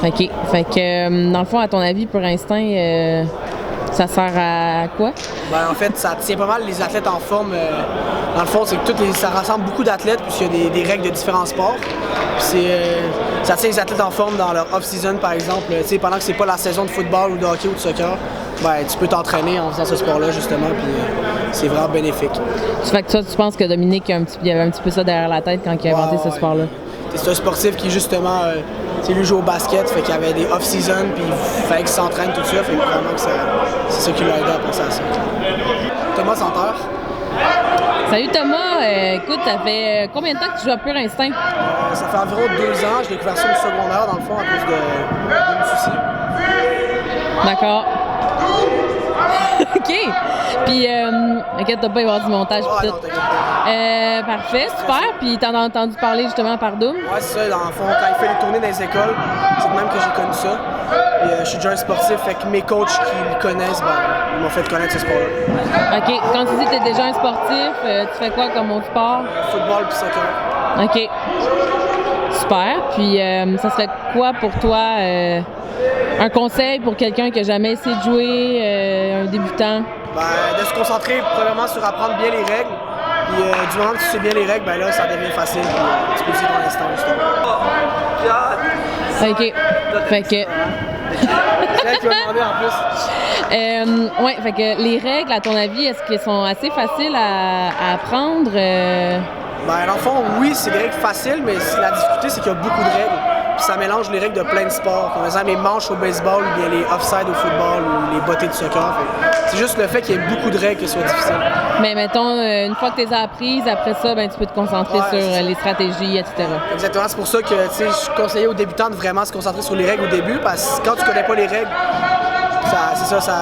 OK. Fait que, dans le fond, à ton avis, pour l'instant, ça sert à quoi? Ben, en fait, ça tient pas mal les athlètes en forme. Dans le fond, c'est que ça rassemble beaucoup d'athlètes puisqu'il y a des règles de différents sports. Ça tient les athlètes en forme dans leur off-season, par exemple. Pendant que c'est pas la saison de football ou de hockey ou de soccer, ben, tu peux t'entraîner en faisant ce sport-là, justement, puis c'est vraiment bénéfique. Fait que toi, tu penses que Dominique, il y avait un petit peu ça derrière la tête quand il a inventé ce sport-là? C'est un sportif qui, justement, lui joue au basket, fait qu'il y avait des off-season, puis il fallait qu'il s'entraîne, tout ça, fait que vraiment que c'est ça qui l'a aidé à penser à ça. Thomas Santerre. Salut Thomas, écoute, ça fait combien de temps que tu joues à Pur Instinct? Ça fait environ 2 ans, j'ai découvert ça au secondaire, dans le fond, à cause de mes soucis. D'accord. OK. Puis, inquiète-toi pas, il va y avoir du montage pis tout. Parfait, super. Puis, t'en as entendu parler justement par Doom? Ouais, c'est ça. Dans le fond, quand il fait les tournées dans les écoles, c'est de même que j'ai connu ça. Puis, je suis déjà un sportif, fait que mes coachs qui le connaissent, ben, ils m'ont fait connaître ce sport-là. OK. Quand tu dis que t'es déjà un sportif, tu fais quoi comme autre sport? Football puis soccer. OK. Super. Puis, ça serait quoi pour toi un conseil pour quelqu'un qui n'a jamais essayé de jouer, un débutant? Ben, de se concentrer premièrement sur apprendre bien les règles. Puis du moment que tu sais bien les règles, ben là, ça devient facile. Puis tu peux utiliser ton instinct, justement. OK. Fait que... C'est elle qui m'a demandé en plus. Ouais, fait que les règles, à ton avis, est-ce qu'elles sont assez faciles à apprendre? Ben, dans le fond, oui, c'est des règles faciles, mais la difficulté, c'est qu'il y a beaucoup de règles. Puis ça mélange les règles de plein de sports. Par exemple, les manches au baseball, ou bien les offside au football, ou les bottées de soccer. C'est juste le fait qu'il y ait beaucoup de règles que ce soit difficile. Mais mettons, une fois que tu les as apprises, après ça, ben, tu peux te concentrer sur les stratégies, etc. Exactement, c'est pour ça que je conseillais aux débutants de vraiment se concentrer sur les règles au début, parce que quand tu connais pas les règles,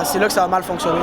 c'est là que ça va mal fonctionner.